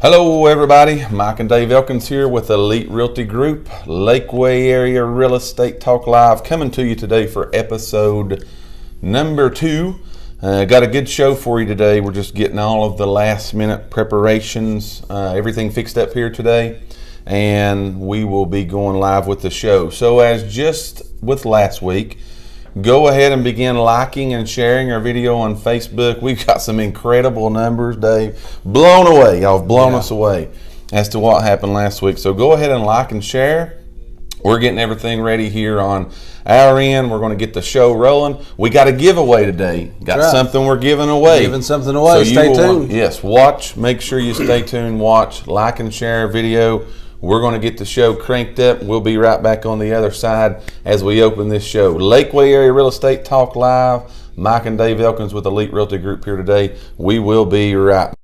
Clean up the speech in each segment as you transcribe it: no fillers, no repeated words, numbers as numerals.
Hello everybody, Mike and Dave Elkins here with Elite Realty Group, Lakeway Area Real Estate Talk Live, coming to you today for episode number 2. Got a good show for you today. We're just getting all of the last minute preparations, everything fixed up here today, and we will be going live with the show. So as just with last week, go ahead and begin liking and sharing our video on Facebook. We've got some incredible numbers, Dave. Blown away. Y'all have blown us away as to what happened last week. So go ahead and like and share. We're getting everything ready here on our end. We're going to get the show rolling. We got a giveaway today. Got something we're giving away. Giving something away. So stay tuned. Yes, watch. Make sure you stay tuned. Watch, like, and share our video. We're going to get the show cranked up. We'll be right back on the other side as we open this show. Lakeway Area Real Estate Talk Live. Mike and Dave Elkins with Elite Realty Group here today. We will be right back.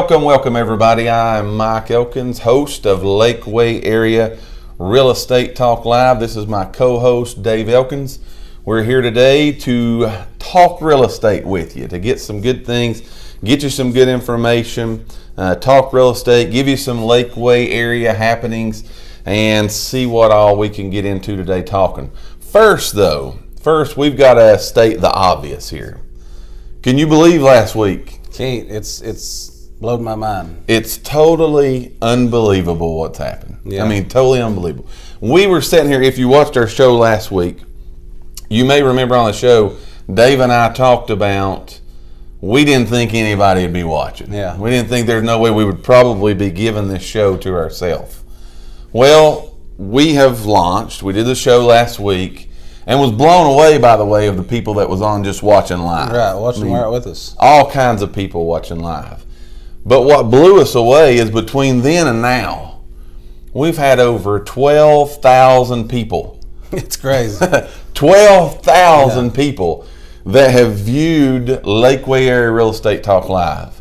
Welcome everybody. I'm Mike Elkins, host of Lakeway Area Real Estate Talk Live. This is my co-host Dave Elkins. We're here today to talk real estate with you, to get some good things, get you some good information, talk real estate, give you some Lakeway area happenings, and see what all we can get into today talking. First we've got to state the obvious here. Can you believe last week? Can't. It's blown my mind. It's totally unbelievable what's happened. Yeah. I mean, totally unbelievable. We were sitting here, if you watched our show last week, you may remember on the show, Dave and I talked about, we didn't think anybody would be watching. Yeah. We didn't think there's no way we would probably be giving this show to ourselves. Well, we have launched. We did the show last week. And was blown away, by the way, of the people that was on just watching live. Right, watching right with us. All kinds of people watching live. But what blew us away is between then and now, we've had over 12,000 people. It's crazy. 12,000 people that have viewed Lakeway Area Real Estate Talk Live.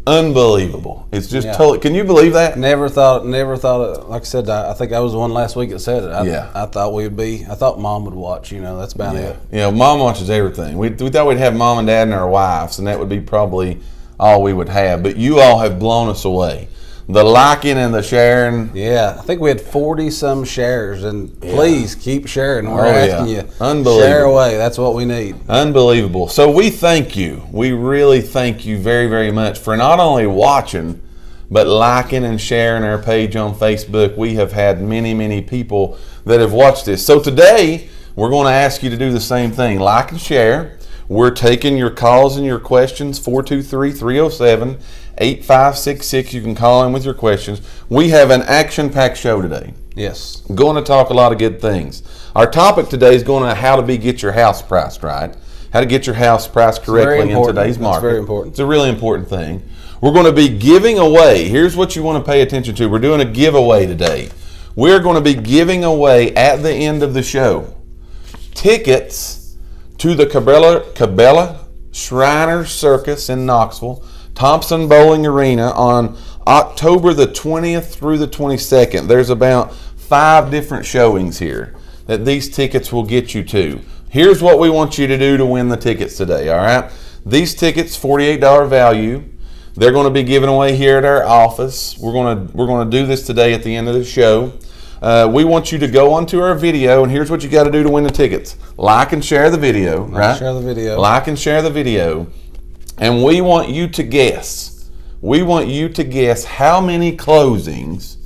Unbelievable. It's just totally, can you believe that? Never thought it, like I said, I think I was the one last week that said it. I thought I thought Mom would watch, that's about it. Yeah, Mom watches everything. We thought we'd have Mom and Dad and our wives, and that would be probably all we would have. But you all have blown us away. The liking and the sharing. Yeah, I think we had 40 some shares, and please keep sharing. We're asking you. Unbelievable. Share away. That's what we need. Unbelievable. So we thank you. We really thank you very, very much for not only watching, but liking and sharing our page on Facebook. We have had many, many people that have watched this. So today, we're going to ask you to do the same thing. Like and share. We're taking your calls and your questions, 423-307-8566. You can call in with your questions. We have an action-packed show today. Yes. Going to talk a lot of good things. Our topic today is going to how to get your house priced right. How to get your house priced correctly in today's market. That's very important. It's a really important thing. We're going to be giving away. Here's what you want to pay attention to. We're doing a giveaway today. We're going to be giving away at the end of the show tickets to the Cabela Shriner Circus in Knoxville, Thompson Bowling Arena on October the 20th through the 22nd. There's about 5 different showings here that these tickets will get you to. Here's what we want you to do to win the tickets today, all right? These tickets, $48 value. They're going to be given away here at our office. We're going to do this today at the end of the show. We want you to go onto our video, and here's what you got to do to win the tickets. Like and share the video, right? Share the video. Like and share the video. And we want you to guess. We want you to guess how many closings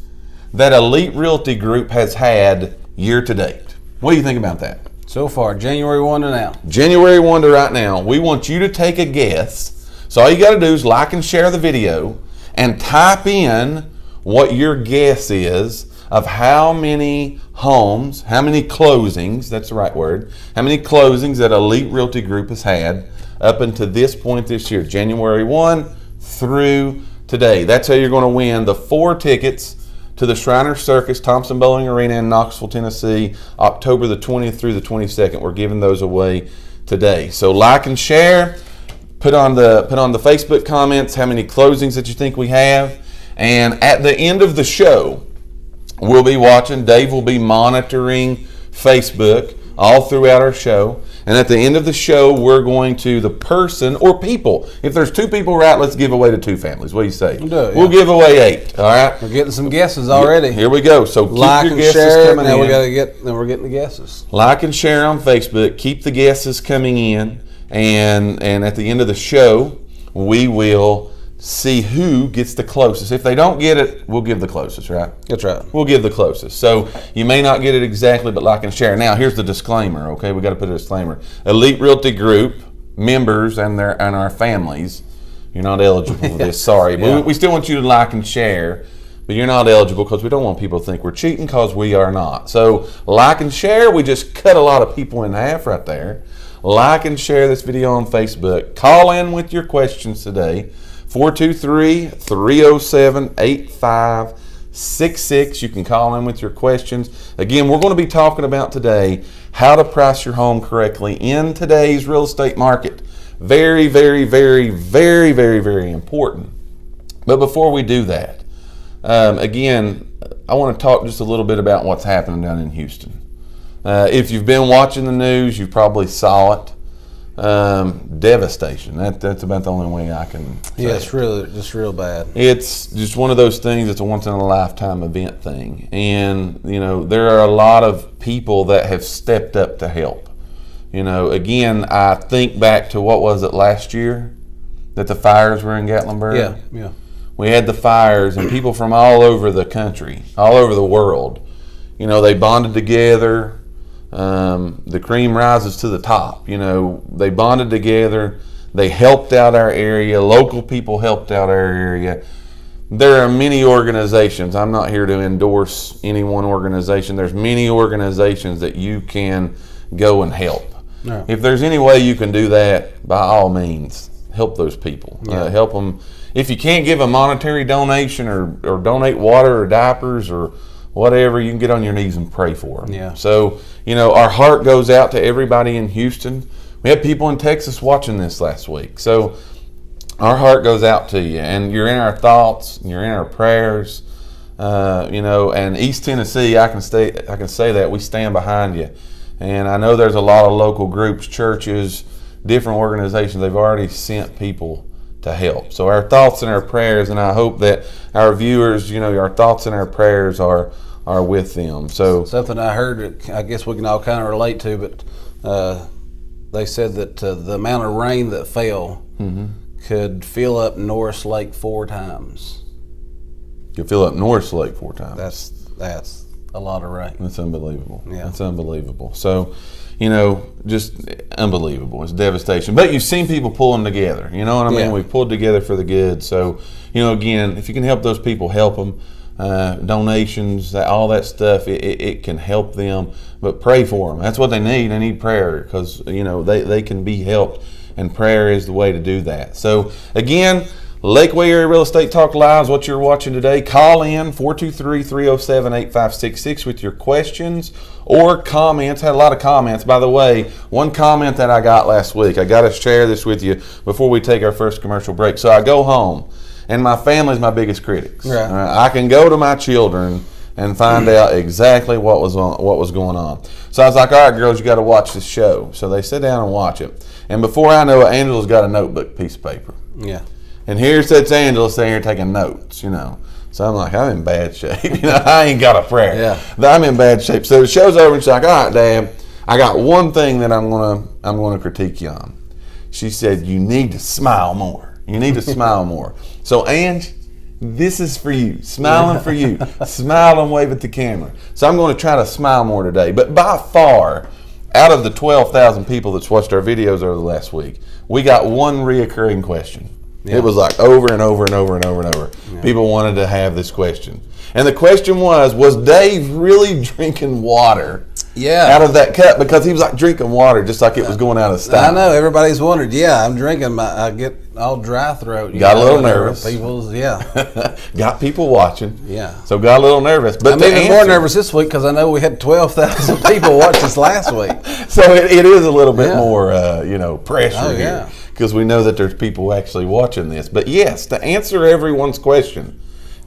that Elite Realty Group has had year to date. What do you think about that? So far, January 1 to now. January 1 to right now. We want you to take a guess. So all you got to do is like and share the video and type in what your guess is of how many homes, how many closings, that's the right word, how many closings that Elite Realty Group has had up until this point this year, January 1 through today. That's how you're going to win the 4 tickets to the Shriner Circus, Thompson Bowling Arena in Knoxville, Tennessee, October the 20th through the 22nd. We're giving those away today. So like and share. Put on the Facebook comments how many closings that you think we have. And at the end of the show, we'll be watching. Dave will be monitoring Facebook all throughout our show. And at the end of the show, we're going to the person or people. If there's 2 people right, let's give away to 2 families. What do you say? We'll give away 8. All right. We're getting some guesses already. Here we go. So keep like your and guesses share. coming Now in. we're getting the guesses. Like and share on Facebook. Keep the guesses coming in. And at the end of the show, we will see who gets the closest. If they don't get it, we'll give the closest, right? That's right. We'll give the closest. So you may not get it exactly, but like and share. Now, here's the disclaimer, okay? We got to put a disclaimer. Elite Realty Group members and our families, you're not eligible for this. Sorry. But we still want you to like and share, but you're not eligible because we don't want people to think we're cheating, because we are not. So like and share, we just cut a lot of people in half right there. Like and share this video on Facebook. Call in with your questions today. 423-307-8566. You can call in with your questions. Again, we're going to be talking about today how to price your home correctly in today's real estate market. Very, very, very, very, very, very important. But before we do that, again, I want to talk just a little bit about what's happening down in Houston. If you've been watching the news, you probably saw it. Devastation. That's about the only way I can say Yeah, it's really just real bad. It's just one of those things. It's a once in a lifetime event thing, and there are a lot of people that have stepped up to help. Again, I think back to what was it last year that the fires were in Gatlinburg. Yeah. We had the fires, and people from all over the country, all over the world, they bonded together. The cream rises to the top. They bonded together. They helped out our area. Local people helped out our area. There are many organizations. I'm not here to endorse any one organization. There's many organizations that you can go and help. Yeah. If there's any way you can do that, by all means, help those people. Yeah. Help them. If you can't give a monetary donation or donate water or diapers or whatever, you can get on your knees and pray for them. Yeah. So, our heart goes out to everybody in Houston. We had people in Texas watching this last week. So our heart goes out to you, and you're in our thoughts, and you're in our prayers. And East Tennessee, I can say that we stand behind you. And I know there's a lot of local groups, churches, different organizations. They've already sent people to help. So our thoughts and our prayers, and I hope that our viewers, our thoughts and our prayers are with them. So something I heard that I guess we can all kind of relate to, but they said that the amount of rain that fell could fill up Norris Lake 4 times. Could fill up Norris Lake 4 times. That's a lot of rain. That's unbelievable. Yeah. That's unbelievable. So, just unbelievable. It's devastation. But you've seen people pulling together. You know what I mean? Yeah. We've pulled together for the good. So, again, if you can help those people, help them. Donations, all that stuff, it can help them. But pray for them. That's what they need. They need prayer because, they can be helped. And prayer is the way to do that. So, again, Lakeway Area Real Estate Talk Live is what you're watching today. Call in 423-307-8566 with your questions or comments. Had a lot of comments. By the way, one comment that I got last week, I got to share this with you before we take our first commercial break. So I go home, and my family's my biggest critics. Right. I can go to my children and find out exactly what was going on. So I was like, all right, girls, you got to watch this show. So they sit down and watch it. And before I know it, Angela's got a notebook, piece of paper. Yeah. And here sits Angela sitting here taking notes, So I'm like, I'm in bad shape. I ain't got a prayer. Yeah. I'm in bad shape. So the show's over and she's like, all right, Dad, I got one thing that I'm gonna critique you on. She said, you need to smile more. You need to smile more. So Ange, this is for you. Smiling for you. Smile and wave at the camera. So I'm going to try to smile more today. But by far, out of the 12,000 people that's watched our videos over the last week, we got one reoccurring question. It was like over and over and over and over and over. Yeah. People wanted to have this question. And the question was Dave really drinking water out of that cup? Because he was like drinking water just like it was going out of style. I know, everybody's wondered. Yeah, I'm drinking. I get all dry throat. Got a little nervous. Got people watching. Yeah. So got a little nervous. But I'm even more nervous this week because I know we had 12,000 people watch us last week. So it is a little bit more, pressure here. Yeah. Because we know that there's people actually watching this. But yes, to answer everyone's question,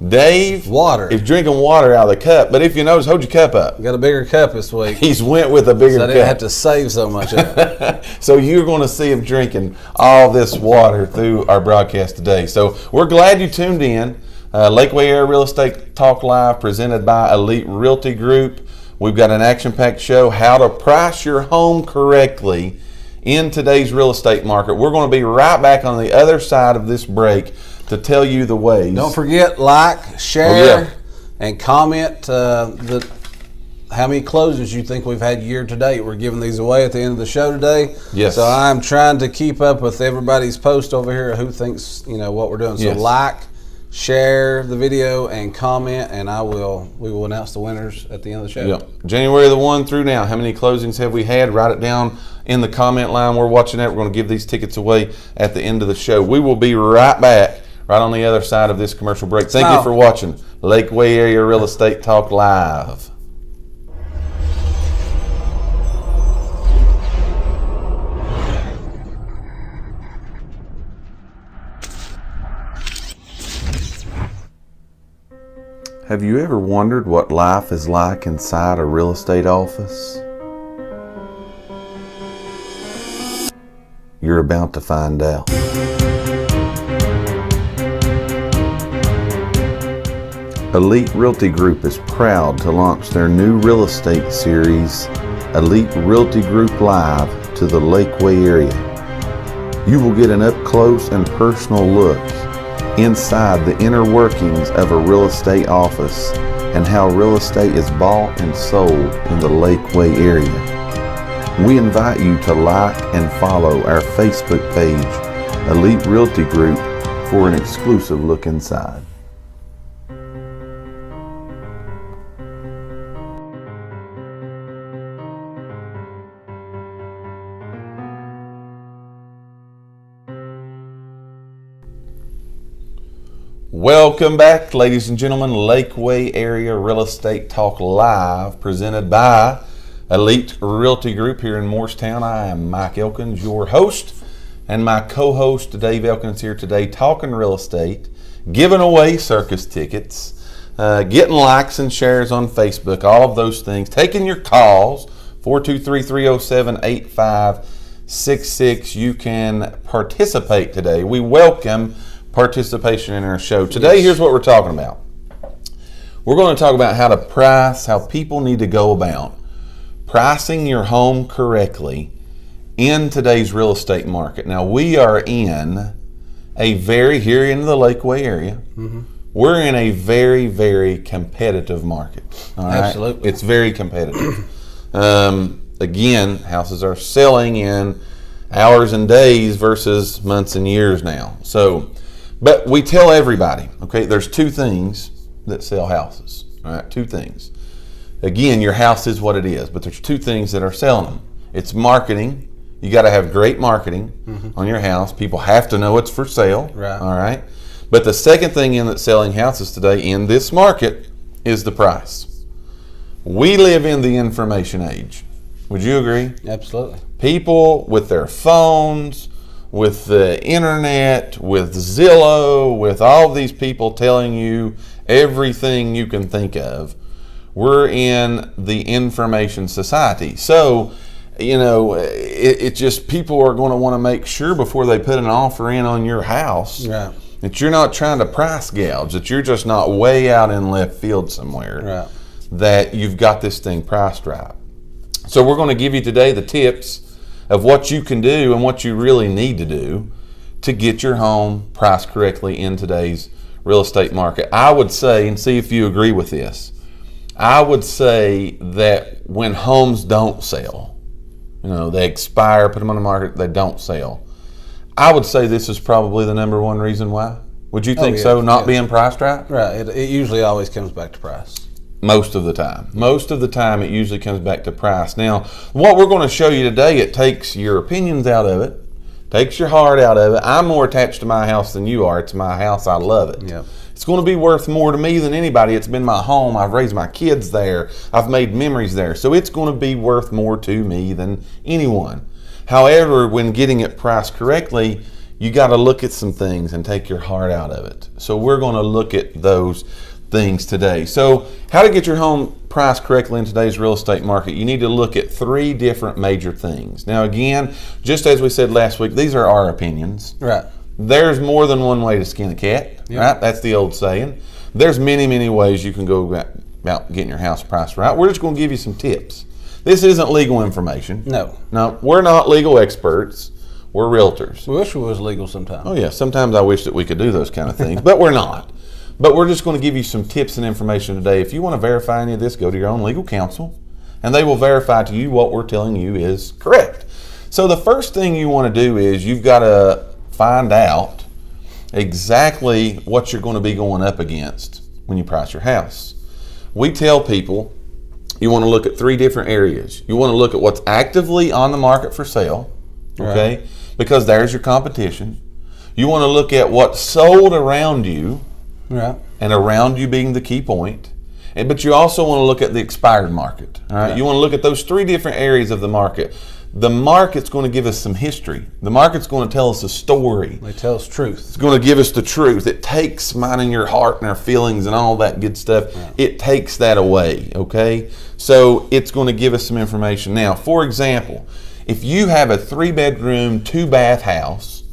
Dave is drinking water out of the cup. But if you notice, hold your cup up. Got a bigger cup this week. He's went with a bigger cup. So I didn't have to save so much of it. So you're going to see him drinking all this water through our broadcast today. So we're glad you tuned in. Lakeway Area Real Estate Talk Live presented by Elite Realty Group. We've got an action-packed show, how to price your home correctly in today's real estate market. We're going to be right back on the other side of this break to tell you the ways. Don't forget, share, and comment how many closings you think we've had year to date. We're giving these away at the end of the show today. Yes. So I'm trying to keep up with everybody's post over here who thinks what we're doing. So share the video and comment, and we will announce the winners at the end of the show. Yep. January the 1 through now, how many closings have we had? Write it down in the comment line. We're watching that. We're going to give these tickets away at the end of the show. We will be right back, right on the other side of this commercial break. Thank you for watching Lakeway Area Real Estate Talk Live. Have you ever wondered what life is like inside a real estate office? You're about to find out. Elite Realty Group is proud to launch their new real estate series, Elite Realty Group Live, to the Lakeway area. You will get an up-close and personal look inside the inner workings of a real estate office and how real estate is bought and sold in the Lakeway area. We invite you to like and follow our Facebook page, Elite Realty Group, for an exclusive look inside. Welcome back, ladies and gentlemen. Lakeway Area Real Estate Talk Live, presented by Elite Realty Group here in Morristown. I am Mike Elkins, your host, and my co-host Dave Elkins here today, talking real estate, giving away circus tickets, getting likes and shares on Facebook, all of those things, taking your calls, 423-307-8566. You can participate today. We welcome participation in our show. Today, here's what we're talking about. We're going to talk about how to price, how people need to go about pricing your home correctly in today's real estate market. Now, we are in here in the Lakeway area, we're in a very, very competitive market. All right? Absolutely. It's very competitive. Again, houses are selling in hours and days versus months and years now. But we tell everybody, okay, there's two things that sell houses, all right, two things. Again, your house is what it is, but there's two things that are selling them. It's marketing. You got to have great marketing on your house. People have to know it's for sale, all right? But the second thing in that's selling houses today in this market is the price. We live in the information age. Would you agree? Absolutely. People with their phones, with the internet, with Zillow, with all these people telling you everything you can think of. We're in the information society. So, it just, people are going to want to make sure before they put an offer in on your house that you're not trying to price gouge, that you're just not way out in left field somewhere, that you've got this thing priced right. So we're going to give you today the tips of what you can do and what you really need to do to get your home priced correctly in today's real estate market. I would say, and see if you agree with this, I would say that when homes don't sell, they expire, put them on the market, they don't sell, I would say this is probably the number one reason why. Would you think so? Not being priced right? Right. It usually always comes back to price. Most of the time. Most of the time, it usually comes back to price. Now, what we're going to show you today, it takes your opinions out of it, takes your heart out of it. I'm more attached to my house than you are. It's my house. I love it. Yep. It's going to be worth more to me than anybody. It's been my home. I've raised my kids there. I've made memories there. So it's going to be worth more to me than anyone. However, when getting it priced correctly, you got to look at some things and take your heart out of it. So we're going to look at those things today. So how to get your home priced correctly in today's real estate market, you need to look at 3 different major things. Now again, just as we said last week, these are our opinions. Right. There's more than one way to skin a cat, right? That's the old saying. There's many, many ways you can go about getting your house priced right. We're just going to give you some tips. This isn't legal information. No. No, we're not legal experts. We're realtors. We wish it was legal sometimes. Oh yeah, sometimes I wish that we could do those kind of things, but we're not. But we're just going to give you some tips and information today. If you want to verify any of this, go to your own legal counsel, and they will verify to you what we're telling you is correct. So the first thing you want to do is you've got to find out exactly what you're going to be going up against when you price your house. We tell people you want to look at 3 different areas. You want to look at what's actively on the market for sale, okay? Right. Because there's your competition. You want to look at what's sold around you, right, and around you being the key point. But you also want to look at the expired market. All right? You want to look at those 3 different areas of the market. The market's going to give us some history. The market's going to tell us a story. They tell us truth. It's going to give us the truth. It takes mine and your heart and our feelings and all that good stuff. Yeah. It takes that away, okay? So it's going to give us some information. Now, for example, if you have a 3-bedroom, 2-bath house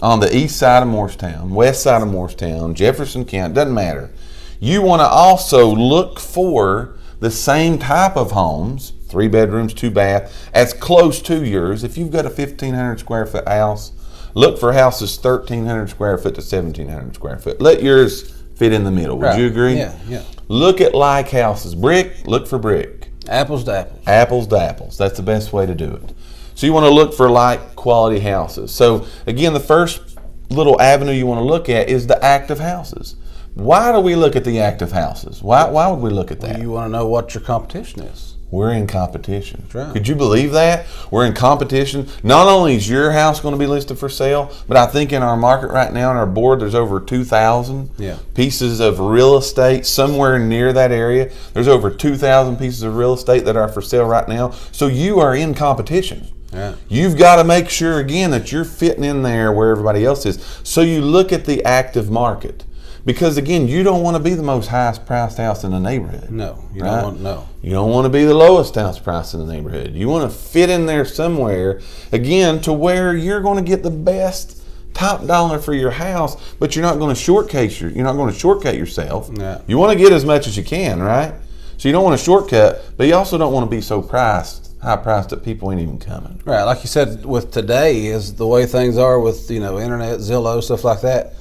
on the east side of Morristown, west side of Morristown, Jefferson County, doesn't matter. You want to also look for the same type of homes, 3 bedrooms, 2 bath, as close to yours. If you've got a 1,500 square foot house, look for houses 1,300 square foot to 1,700 square foot. Let yours fit in the middle. Would you agree? Yeah, yeah. Look at like houses. Brick, look for brick. Apples to apples. Apples to apples. That's the best way to do it. So you want to look for like quality houses. So again, the first little avenue you want to look at is the active houses. Why do we look at the active houses? Why would we look at that? Well, you want to know what your competition is. We're in competition. That's right. Could you believe that? We're in competition. Not only is your house going to be listed for sale, but I think in our market right now, on our board, there's over 2,000 pieces of real estate somewhere near that area. There's over 2,000 pieces of real estate that are for sale right now. So you are in competition. Yeah. You've got to make sure, again, that you're fitting in there where everybody else is. So you look at the active market. Because, again, you don't want to be the most highest priced house in the neighborhood. No, you don't want, no. You don't want to be the lowest house price in the neighborhood. You want to fit in there somewhere, again, to where you're going to get the best top dollar for your house, but you're not going to shortcut yourself. Yeah. You want to get as much as you can, right? So you don't want to shortcut, but you also don't want to be so high priced that people ain't even coming. Right, like you said, with today is the way things are with, internet, Zillow, stuff like that.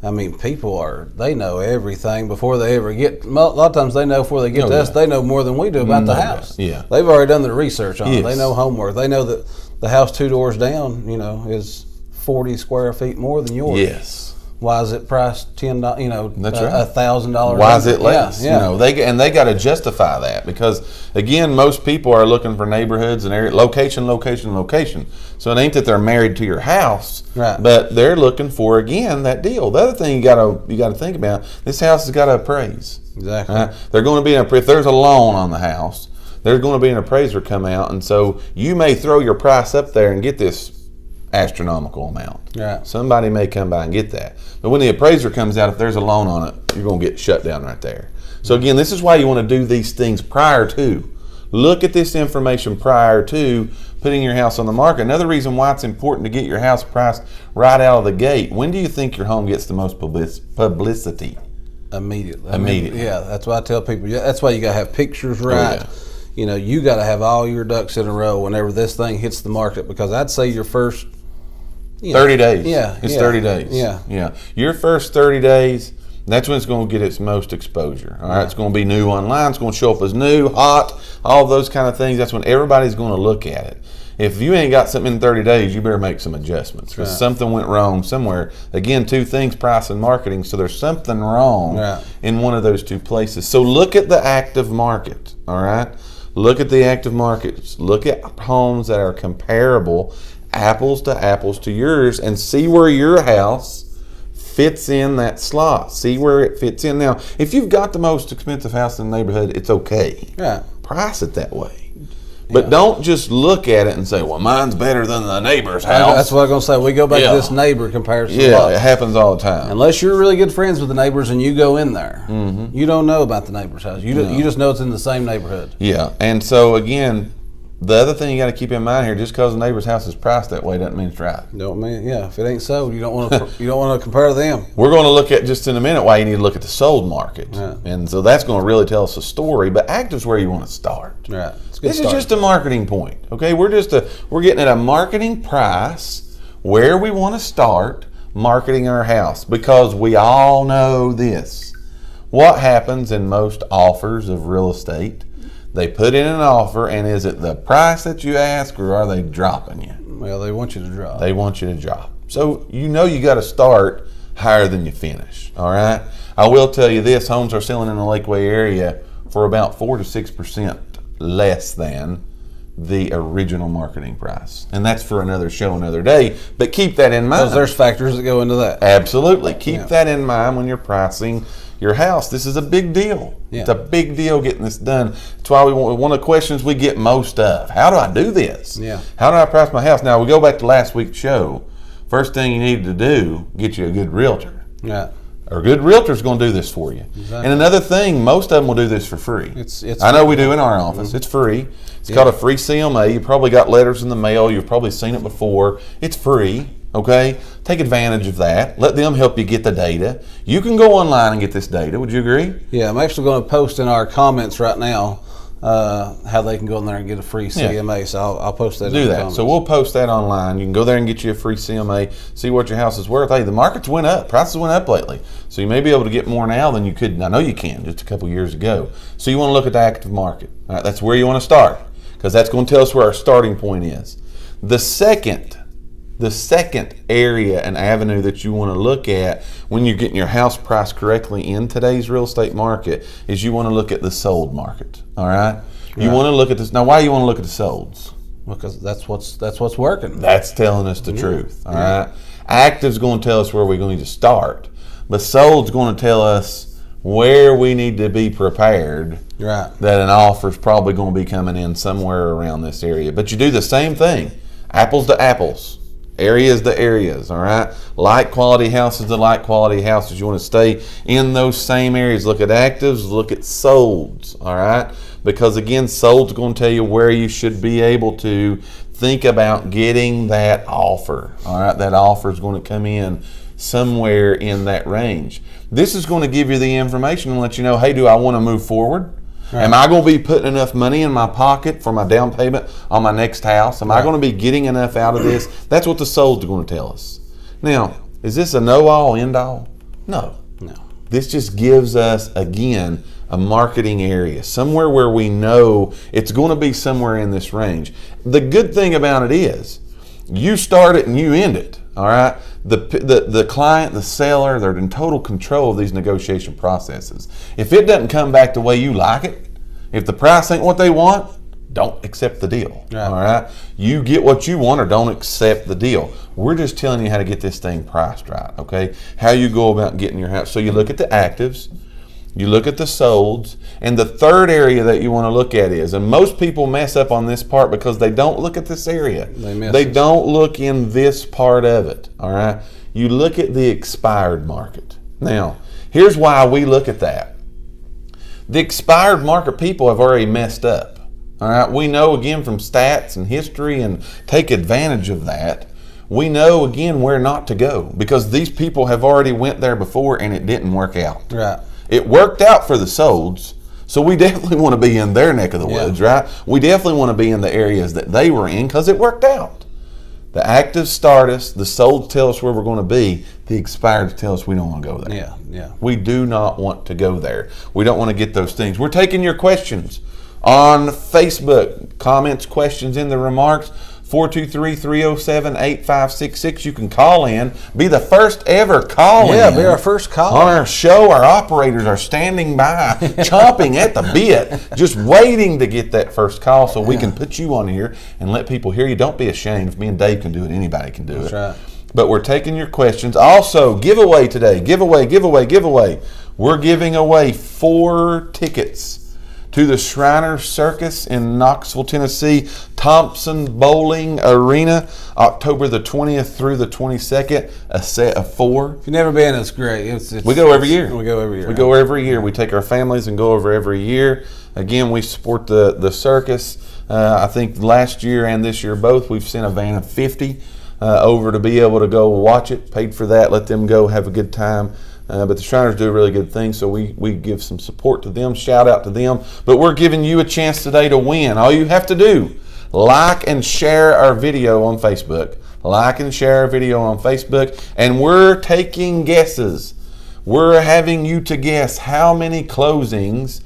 I mean, they know everything before they ever get, a lot of times they know before they get to us, they know more than we do about the house. Yeah. They've already done the research on it. They know homework. They know that the house 2 doors down, is 40 square feet more than yours. Yes. Why is it priced $10? That's right. $1,000. Why is it less? Yeah. They got to justify that because again, most people are looking for neighborhoods and area, location. So it ain't that they're married to your house, right? But they're looking for again that deal. The other thing you got to think about: this house has got to appraise. Exactly. They're going to be if there's a loan on the house, there's going to be an appraiser come out, and so you may throw your price up there and get this astronomical amount. Yeah. Somebody may come by and get that. But when the appraiser comes out, if there's a loan on it, you're going to get shut down right there. So again, this is why you want to do these things prior to. Look at this information prior to putting your house on the market. Another reason why it's important to get your house priced right out of the gate. When do you think your home gets the most publicity? Immediately. Immediately. That's why I tell people, that's why you got to have pictures right. Oh, yeah. You got to have all your ducks in a row whenever this thing hits the market, because I'd say your first 30 days. Yeah. It's 30 days. Yeah. Your first 30 days, that's when it's going to get its most exposure. All right. It's going to be new online. It's going to show up as new, hot, all those kind of things. That's when everybody's going to look at it. If you ain't got something in 30 days, you better make some adjustments because Right. something went wrong somewhere. Again, two things, price and marketing. So there's something wrong Right. in one of those two places. So look at the active market, all right? Look at the active markets. Look at homes that are comparable, apples to yours, and see where your house fits in that slot. See where it fits in. Now, if you've got the most expensive house in the neighborhood, it's okay. Right. Price it that way. But don't just look at it and say, well, mine's better than the neighbor's house. That's what I'm going to say. We go back Yeah. to this neighbor comparison. a Yeah, lot. it happens all the time. Unless you're really good friends with the neighbors and you go in there, you don't know about the neighbor's house. You just know it's in the same neighborhood. Yeah, and so again, the other thing you got to keep in mind here, just because the neighbor's house is priced that way doesn't mean it's right. Don't mean if it ain't sold, you don't want to compare them. We're going to look at just in a minute why you need to look at the sold market, Yeah. and so that's going to really tell us a story. But active's where you want to start. Right. It's a good This start. is just a marketing point, okay? We're getting at a marketing price where we want to start marketing our house because we all know this. What happens in most offers of real estate? They put in an offer, and is it the price that you ask, or are they dropping you? Well, they want you to drop. They want you to drop. So you got to start higher than you finish. All right. I will tell you this: homes are selling in the Lakeway area for about 4 to 6% less than the original marketing price, and that's for another show, another day. But keep that in mind. Because there's factors that go into that. Absolutely. Keep that in mind when you're pricing your house. This is a big deal. Yeah. It's a big deal getting this done. That's why one of the questions we get most of. How do I do this? Yeah. How do I price my house? Now, we go back to last week's show. First thing you need to do, get you a good realtor. Yeah. A good realtor's going to do this for you. Exactly. And another thing, most of them will do this for free. It's I know we do in our office. It's free. It's called a free CMA. You probably got letters in the mail. You've probably seen it before. It's free. Okay? Take advantage of that. Let them help you get the data. You can go online and get this data. Would you agree? Yeah, I'm actually going to post in our comments right now how they can go in there and get a free CMA. So I'll post that in Do the that. comments. So we'll post that online. You can go there and get you a free CMA, see what your house is worth. Hey, the markets went up. Prices went up lately. So you may be able to get more now than you could. I know you can just a couple years ago. So you want to look at the active market. All right, that's where you want to start because that's going to tell us where our starting point is. The second area and avenue that you want to look at when you're getting your house priced correctly in today's real estate market is you want to look at the sold market. All right? You want to look at this. Now, why do you want to look at the solds? Because that's what's working. That's telling us the truth. All right? Active's going to tell us where we're going to start, but sold's going to tell us where we need to be prepared. Right. That an offer's probably going to be coming in somewhere around this area. But you do the same thing, apples to apples. Areas to areas, all right? Like quality houses to like quality houses. You want to stay in those same areas. Look at actives, look at solds, all right? Because again, sold's going to tell you where you should be able to think about getting that offer, all right? That offer is going to come in somewhere in that range. This is going to give you the information and let you know, hey, do I want to move forward? Right. Am I going to be putting enough money in my pocket for my down payment on my next house? Am I going to be getting enough out of this? That's what the sold's going to tell us. Now, is this a know-all, end-all? No. This just gives us, again, a marketing area, somewhere where we know it's going to be somewhere in this range. The good thing about it is you start it and you end it, all right? The client, the seller, they're in total control of these negotiation processes. If it doesn't come back the way you like it, if the price ain't what they want, don't accept the deal. Right. All right? You get what you want or don't accept the deal. We're just telling you how to get this thing priced right, okay? How you go about getting your house. So you look at the actives, you look at the solds, and the third area that you want to look at is, and most people mess up on this part because they don't look at this area. They don't look in this part of it, all right? You look at the expired market. Now, here's why we look at that. The expired market people have already messed up, all right? We know, again, from stats and history, and take advantage of that. We know, again, where not to go because these people have already went there before and it didn't work out. Right. It worked out for the solds, so we definitely want to be in their neck of the woods, right? We definitely want to be in the areas that they were in because it worked out. The actives start us, the solds tell us where we're going to be, the expireds tell us we don't want to go there. Yeah. We do not want to go there. We don't want to get those things. We're taking your questions on Facebook, comments, questions in the remarks. 423-307-8566. You can call in. Be the first ever call in. Yeah, be our first call. On our show, our operators are standing by, chomping at the bit, just waiting to get that first call so we can put you on here and let people hear you. Don't be ashamed. If me and Dave can do it, anybody can do it. That's right. But we're taking your questions. Also, giveaway today. Giveaway. We're giving away 4 tickets to the Shriner Circus in Knoxville, Tennessee, Thompson Bowling Arena, October the 20th through the 22nd, a set of 4. If you've never been, it's great. We go every year. We go every year. We go every year. We take our families and go over every year. Again, we support the circus. I think last year and this year both, we've sent a van of 50 over to be able to go watch it, paid for that, let them go have a good time. But the Shriners do a really good thing, so we give some support to them, shout out to them. But we're giving you a chance today to win. All you have to do, like and share our video on Facebook. Like and share our video on Facebook. And we're taking guesses. We're having you to guess how many closings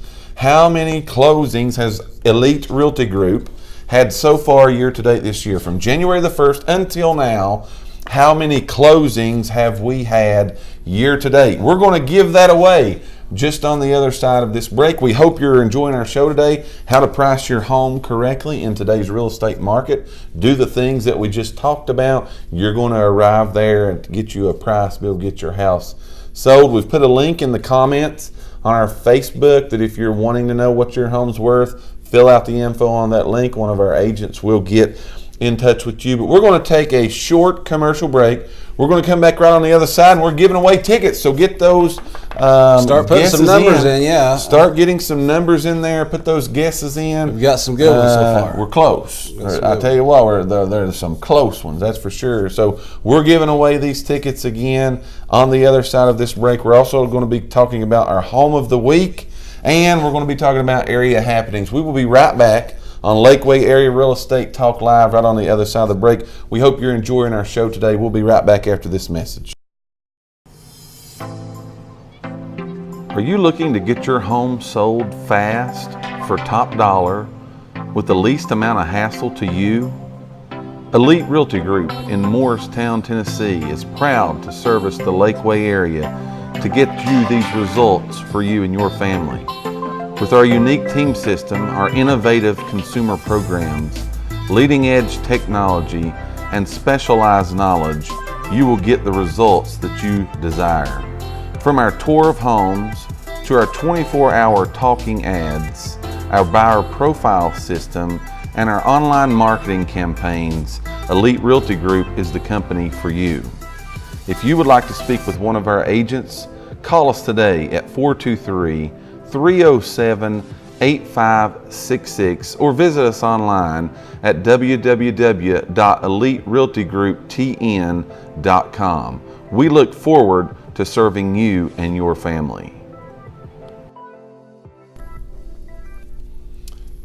has Elite Realty Group had so far year to date this year. From January the 1st until now, how many closings have we had year to date? We're going to give that away just on the other side of this break. We hope you're enjoying our show today, how to price your home correctly in today's real estate market. Do the things that we just talked about. You're going to arrive there and get you a price, be able to get your house sold. We've put a link in the comments on our Facebook that if you're wanting to know what your home's worth, fill out the info on that link. One of our agents will get in touch with you. But we're going to take a short commercial break. We're going to come back right on the other side, and we're giving away tickets. So get those start putting some numbers in, yeah. Start getting some numbers in there. Put those guesses in. We've got some good ones so far. We're close. I tell you what, there's some close ones, that's for sure. So we're giving away these tickets again on the other side of this break. We're also going to be talking about our home of the week, and we're going to be talking about area happenings. We will be right back on Lakeway Area Real Estate Talk Live right on the other side of the break. We hope you're enjoying our show today. We'll be right back after this message. Are you looking to get your home sold fast for top dollar with the least amount of hassle to you? Elite Realty Group in Morristown, Tennessee is proud to service the Lakeway area to get you these results for you and your family. With our unique team system, our innovative consumer programs, leading edge technology, and specialized knowledge, you will get the results that you desire. From our tour of homes to our 24-hour talking ads, our buyer profile system, and our online marketing campaigns, Elite Realty Group is the company for you. If you would like to speak with one of our agents, call us today at 423-307-8566 or visit us online at www.eliterealtygrouptn.com. We look forward to serving you and your family.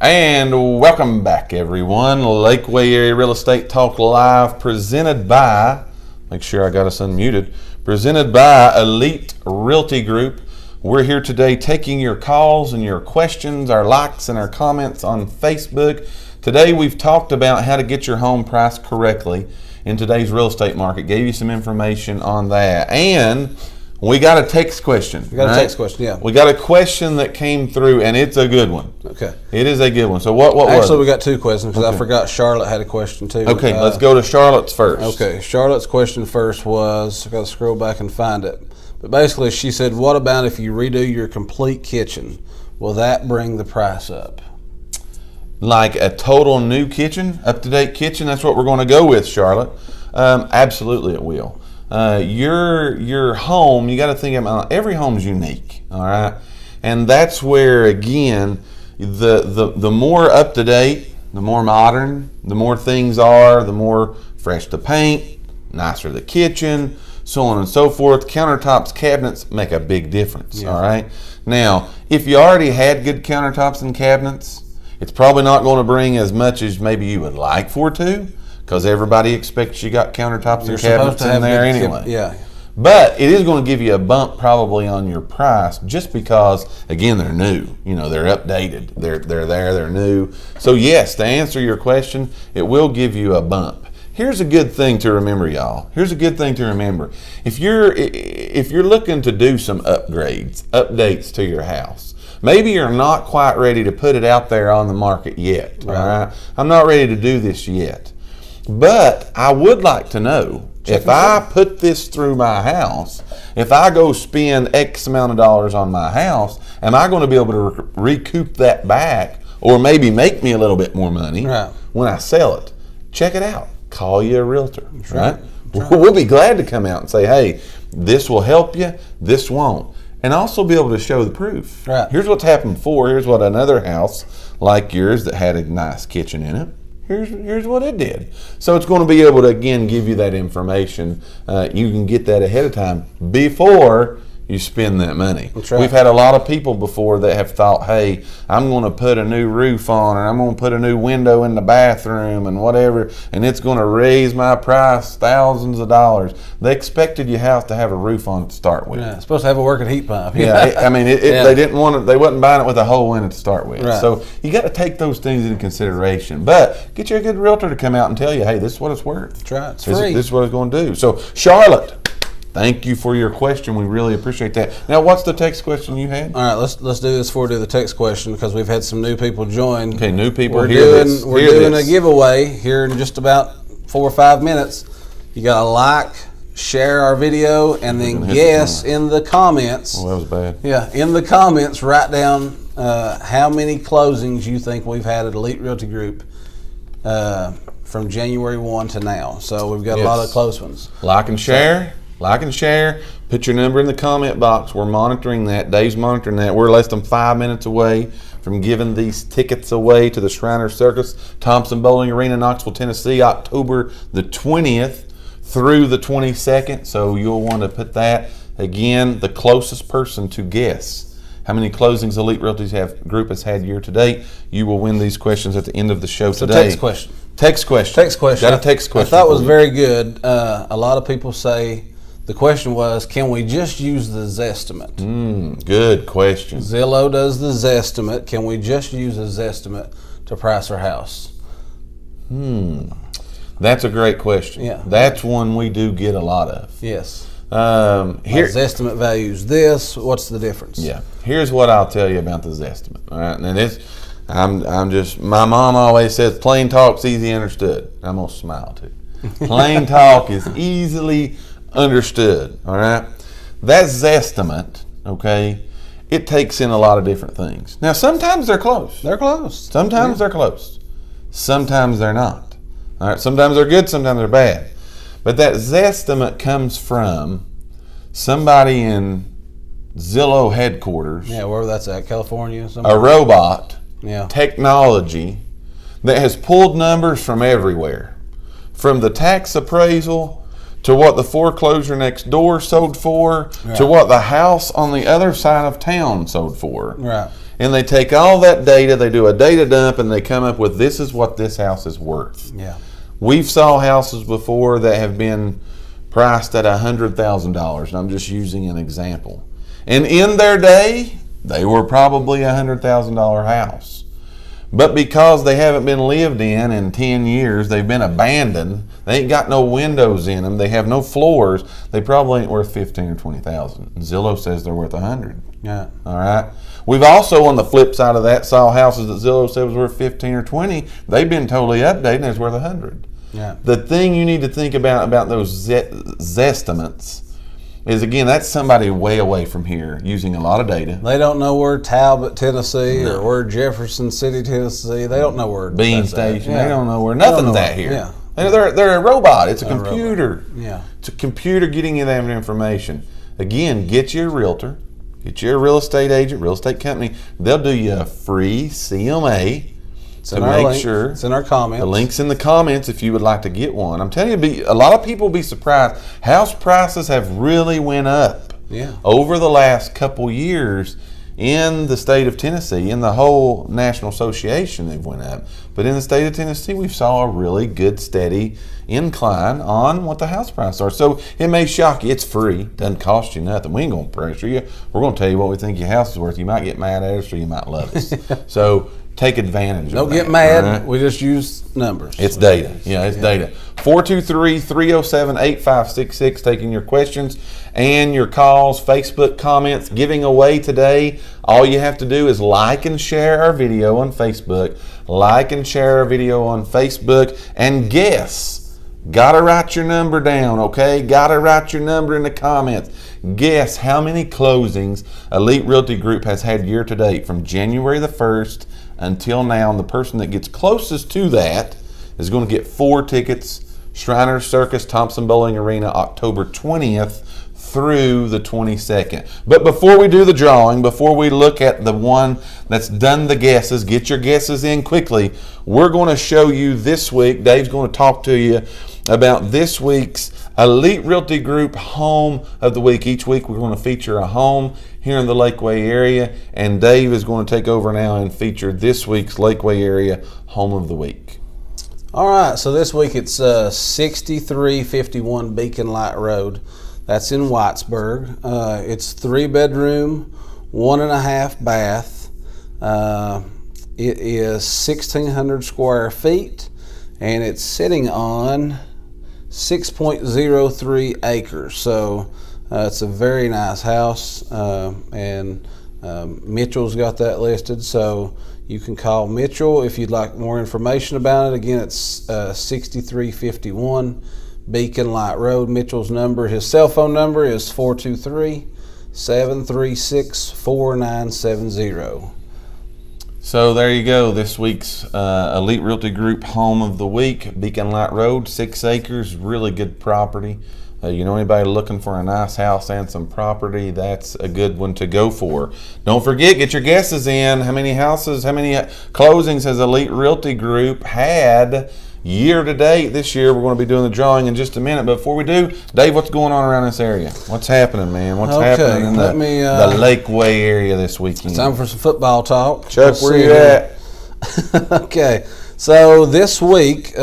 And welcome back, everyone. Lakeway Area Real Estate Talk Live, presented by, make sure I got us unmuted, presented by Elite Realty Group. We're here today taking your calls and your questions, our likes and our comments on Facebook. Today we've talked about how to get your home priced correctly in today's real estate market. Gave you some information on that. And we got a text question. We got a text question, yeah. We got a question that came through, and it's a good one. Okay. It is a good one. So what was Actually, it? we got 2 questions because I forgot Charlotte had a question too. Okay, let's go to Charlotte's first. Okay, Charlotte's question first was, I got to scroll back and find it. But basically, she said, what about if you redo your complete kitchen? Will that bring the price up? Like a total new kitchen, up-to-date kitchen, that's what we're going to go with, Charlotte. Absolutely it will. Your home, you got to think about, every home's unique, all right? And that's where, again, the more up-to-date, the more modern, the more things are, the more fresh the paint, nicer the kitchen, so on and so forth. Countertops, cabinets make a big difference, all right? Now, if you already had good countertops and cabinets, it's probably not going to bring as much as maybe you would like for it to, because everybody expects you got countertops and cabinets in there anyway. Yeah. But it is going to give you a bump probably on your price just because, again, they're new. You know, they're updated. They're new. So yes, to answer your question, it will give you a bump. Here's a good thing to remember, y'all. Here's a good thing to remember. If you're looking to do some updates to your house, maybe you're not quite ready to put it out there on the market yet. Right. All right? I'm not ready to do this yet. But I would like to know, if I put this through my house, if I go spend X amount of dollars on my house, am I going to be able to recoup that back or maybe make me a little bit more money when I sell it? Check it out. Call you a realtor, right? We'll be glad to come out and say, hey, this will help you, this won't. And also be able to show the proof. Right. Here's what's happened before. Here's what another house like yours that had a nice kitchen in it, here's what it did. So it's going to be able to, again, give you that information. You can get that ahead of time before you spend that money. That's right. We've had a lot of people before that have thought, hey, I'm going to put a new roof on, or I'm going to put a new window in the bathroom and whatever, and it's going to raise my price thousands of dollars. They expected your house to have a roof on it to start with. Yeah, it's supposed to have a working heat pump. Yeah, I mean, they didn't want it. They wasn't buying it with a hole in it to start with. Right. So you got to take those things into consideration. But get you a good realtor to come out and tell you, hey, this is what it's worth. That's right. It's free. This is what it's going to do. So Charlotte, thank you for your question. We really appreciate that. Now, what's the text question you had? All right, let's do this before we do the text question because we've had some new people join. Okay, new people. We're doing a giveaway here in just about 4 or 5 minutes. You got to like, share our video, and then guess in the comments. Oh, that was bad. Yeah, in the comments, write down how many closings you think we've had at Elite Realty Group from January 1 to now. So we've got a lot of close ones. Like and share. Like and share. Put your number in the comment box. We're monitoring that. Dave's monitoring that. We're less than 5 minutes away from giving these tickets away to the Shriner Circus, Thompson Bowling Arena, Knoxville, Tennessee, October the 20th through the 22nd. So you'll want to put that. Again, the closest person to guess how many closings Elite Realty Group has had year to date, you will win these questions at the end of the show today. Text question. Text question. Got a text question. I thought it was very good. A lot of people say, the question was, can we just use the Zestimate? Good question. Zillow does the Zestimate. Can we just use a Zestimate to price our house? That's a great question. Yeah. That's one we do get a lot of. Yes. Here, Zestimate values this. What's the difference? Yeah. Here's what I'll tell you about the Zestimate. All right. Now this, I'm just, my mom always says plain talk's easy understood. I'm gonna smile too. Plain talk is easily understood. All right. That Zestimate, okay, it takes in a lot of different things. Now sometimes they're close. They're close. Sometimes they're close. Sometimes they're not. All right. Sometimes they're good. Sometimes they're bad. But that Zestimate comes from somebody in Zillow headquarters. Yeah, wherever that's at, California. A robot. Technology that has pulled numbers from everywhere, from the tax appraisal to what the foreclosure next door sold for, to what the house on the other side of town sold for. Right. And they take all that data, they do a data dump, and they come up with this is what this house is worth. Yeah. We've saw houses before that have been priced at $100,000, and I'm just using an example. And in their day, they were probably a $100,000 house. But because they haven't been lived in 10 years, they've been abandoned, they ain't got no windows in them, they have no floors, they probably ain't worth $15,000 or $20,000. Zillow says they're worth $100,000. Yeah. All right. We've also, on the flip side of that, saw houses that Zillow said was worth $15,000 or $20,000. They've been totally updated and it's worth $100,000. Yeah. The thing you need to think about those Zestimates is, again, that's somebody way away from here using a lot of data. They don't know where Talbot, Tennessee, or where Jefferson City, Tennessee. They don't know where Bean Station. They don't know where nothing's at here. Yeah. They're a robot. It's a computer. Yeah. It's a computer getting you that information. Again, get you a realtor, get you a real estate agent, real estate company. They'll do you a free CMA to make sure. It's in our comments. The link's in the comments if you would like to get one. I'm telling you, a lot of people will be surprised. House prices have really went up over the last couple years in the state of Tennessee. In the whole National Association, they've went up. But in the state of Tennessee, we saw a really good, steady incline on what the house prices are. So it may shock you. It's free. Doesn't cost you nothing. We ain't going to pressure you. We're going to tell you what we think your house is worth. You might get mad at us or you might love us. So take advantage of that. Don't get mad. Right? We just use numbers. It's data. Yeah, it's data. 423-307-8566, taking your questions and your calls, Facebook comments, giving away today. All you have to do is like and share our video on Facebook. Like and share our video on Facebook and guess. Gotta write your number down, okay? Gotta write your number in the comments. Guess how many closings Elite Realty Group has had year to date from January the 1st until now. And the person that gets closest to that is going to get 4 tickets. Shriners Circus, Thompson Bowling Arena, October 20th through the 22nd. But before we do the drawing, before we look at the one that's done the guesses, get your guesses in quickly. We're going to show you this week. Dave's going to talk to you about this week's Elite Realty Group Home of the Week. Each week we're going to feature a home here in the Lakeway area, and Dave is going to take over now and feature this week's Lakeway area Home of the Week. All right, so this week it's 6351 Beacon Light Road. That's in Whitesburg. It's 3-bedroom, 1.5 bath. It is 1,600 square feet, and it's sitting on 6.03 acres. So it's a very nice house, and Mitchell's got that listed. So you can call Mitchell if you'd like more information about it. Again, it's 6351 Beacon Light Road. Mitchell's number, his cell phone number is 423-736-4970. So there you go. This week's Elite Realty Group Home of the Week, Beacon Light Road, 6 acres, really good property. You know anybody looking for a nice house and some property, that's a good one to go for. Don't forget, get your guesses in. How many houses, how many closings has Elite Realty Group had year to date this year? We're going to be doing the drawing in just a minute. But before we do, Dave, what's going on around this area? What's happening, man? What's happening in the Lakeway area this weekend? Time for some football talk. Chuck, where you at? Okay, so this week,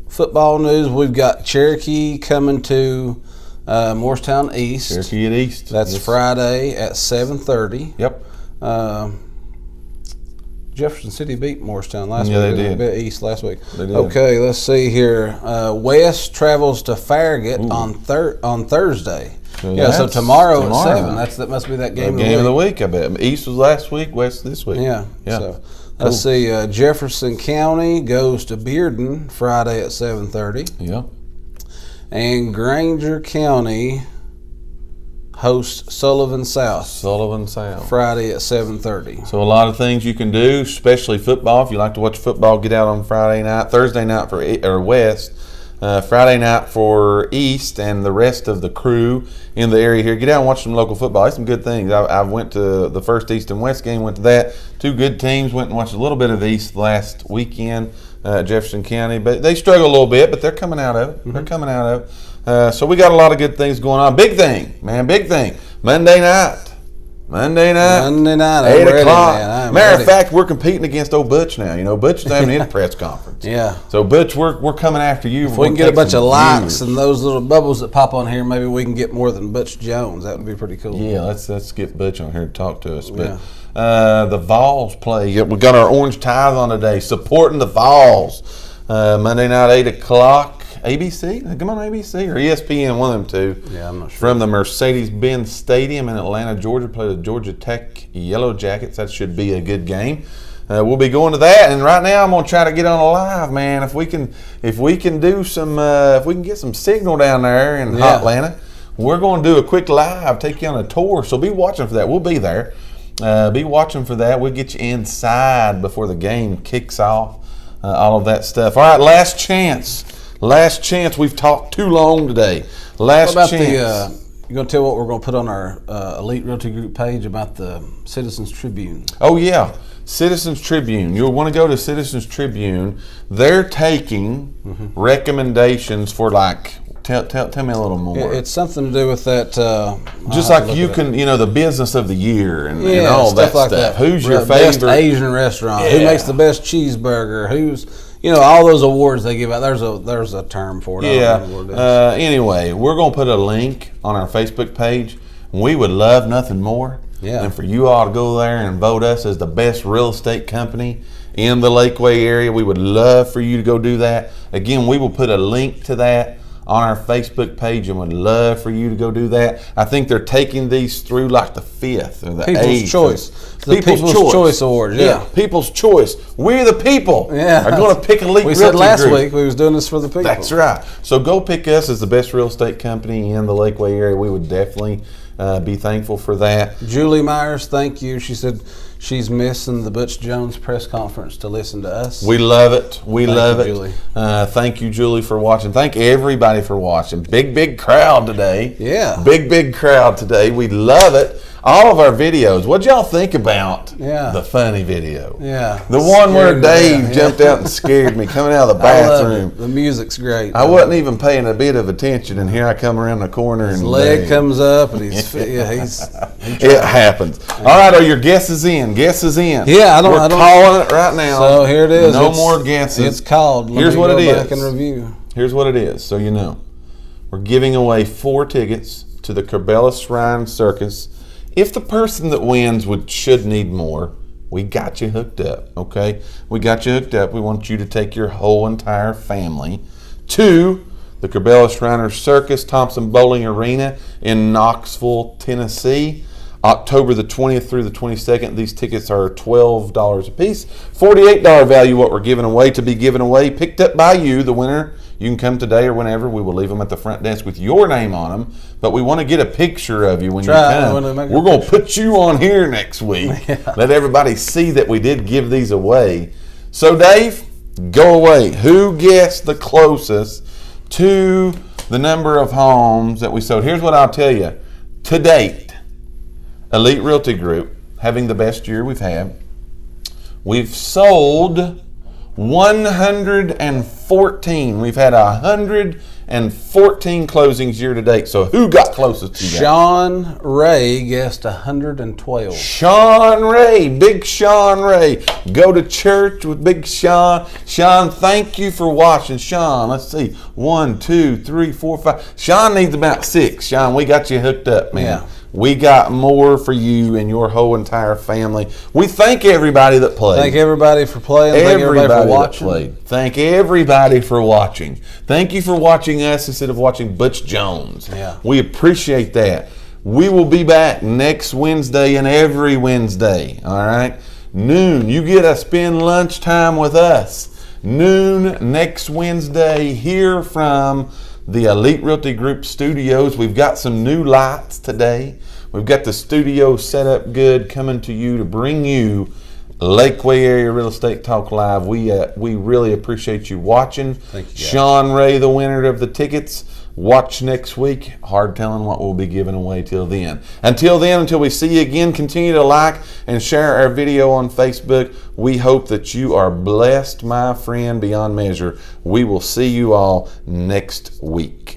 football news, we've got Cherokee coming to Morristown East. Cherokee at East. That's Friday at 7:30. Yep. Jefferson City beat Morristown last week. Yeah, they did. Beat East last week. They did. Okay, let's see here. West travels to Farragut on Thursday. So tomorrow at 7. That must be that game of the week, I bet. East was last week, West this week. Yeah. So let's see. Jefferson County goes to Bearden Friday at 7:30. Yep. And Granger County hosts Sullivan South Friday at 7:30. So a lot of things you can do, especially football. If you like to watch football, get out on Friday night, Thursday night for West, Friday night for East, and the rest of the crew in the area here. Get out and watch some local football. There's some good things. I went to the first East and West game, went to that. 2 good teams. Went and watched a little bit of East last weekend at Jefferson County, but they struggle a little bit, but they're coming out of it. Mm-hmm. They're coming out of it. So we got a lot of good things going on. Big thing, man, big thing. Monday night, 8 o'clock. Matter of fact, we're competing against old Butch now. You know, Butch is having his press conference. Yeah. So Butch, we're coming after you. If we can get a bunch of likes and those little bubbles that pop on here, maybe we can get more than Butch Jones. That would be pretty cool. Yeah, let's get Butch on here to talk to us. But the Vols play. We got our orange ties on today, supporting the Vols. Monday night, 8 o'clock. ABC? Come on, ABC or ESPN, one of them two. Yeah, I'm not sure. From the Mercedes-Benz Stadium in Atlanta, Georgia, play the Georgia Tech Yellow Jackets. That should be a good game. We'll be going to that, and right now I'm gonna try to get on a live, man. If we can do some, if we can get some signal down there in hot Atlanta, we're gonna do a quick live, take you on a tour. So be watching for that. We'll be there. Be watching for that. We'll get you inside before the game kicks off. All of that stuff. All right, last chance. Last chance. We've talked too long today. Last chance. You going to tell what we're going to put on our Elite Realty Group page about the Citizens Tribune? Oh, yeah. Citizens Tribune. You'll want to go to Citizens Tribune. They're taking recommendations for like Tell me a little more. It's something to do with that. Just like you can, the business of the year and all that like stuff. that. Who's your best favorite Asian restaurant? Yeah. Who makes the best cheeseburger? Who's all those awards they give out. There's a term for it. Yeah. Anyway, we're gonna put a link on our Facebook page. We would love nothing more than for you all to go there and vote us as the best real estate company in the Lakeway area. We would love for you to go do that. Again, we will put a link to that on our Facebook page and would love for you to go do that. I think they're taking these through like the 5th or the 8th. People's Choice. The People's Choice Awards, yeah. People's Choice. We the people are going to pick Elite Realty We said last Group. week we was doing this for the people. That's right. So go pick us as the best real estate company in the Lakeway area. We would definitely be thankful for that. Julie Myers, thank you. She said she's missing the Butch Jones press conference to listen to us. We love it. We love it. Julie. Thank you, Julie, for watching. Thank everybody for watching. Big crowd today. Yeah. Big crowd today. We love it. All of our videos. What'd y'all think about the funny video? Yeah. The one where Dave jumped out and scared me coming out of the bathroom. The music's great. I wasn't even paying a bit of attention, and here I come around the corner his and leg comes up, and he's it happens. All right, are your guesses in? Guesses in? Yeah, We're calling it right now. So here it is. No more guesses. It's called. Here's what it is. Back and review. Here's what it is, so you know. We're giving away 4 tickets to the Cabela Shrine Circus. If the person that wins should need more, we got you hooked up, okay? We got you hooked up. We want you to take your whole entire family to the Cabela Shrine Circus, Thompson Bowling Arena in Knoxville, Tennessee. October the 20th through the 22nd. These tickets are $12 a piece. $48 value what we're giving away, to be given away, picked up by you, the winner. You can come today or whenever. We will leave them at the front desk with your name on them. But we want to get a picture of you when you come. We're going to put you on here next week. Let everybody see that we did give these away. So, Dave, go away. Who guessed the closest to the number of homes that we sold? Here's what I'll tell you. To date, Elite Realty Group, having the best year we've had, we've sold 114. We've had 114 closings year to date. So who got closest to that? Sean Ray guessed 112. Sean Ray, Big Sean Ray. Go to church with Big Sean. Sean, thank you for watching. Sean, let's see. 1, 2, 3, 4, 5. Sean needs about 6. Sean, we got you hooked up, man. Yeah. We got more for you and your whole entire family. We thank everybody that played. Thank everybody for playing. Thank everybody for watching. Thank everybody for watching. Thank you for watching us instead of watching Butch Jones. Yeah. We appreciate that. We will be back next Wednesday and every Wednesday. All right? Noon. You get to spend lunchtime with us. Noon next Wednesday. Hear from the Elite Realty Group studios. We've got some new lights today. We've got the studio set up good, coming to you to bring you Lakeway Area Real Estate Talk Live. We really appreciate you watching. Thank you, guys. Sean Ray, the winner of the tickets. Watch next week. Hard telling what we'll be giving away till then. Until then, until we see you again, continue to like and share our video on Facebook. We hope that you are blessed, my friend, beyond measure. We will see you all next week.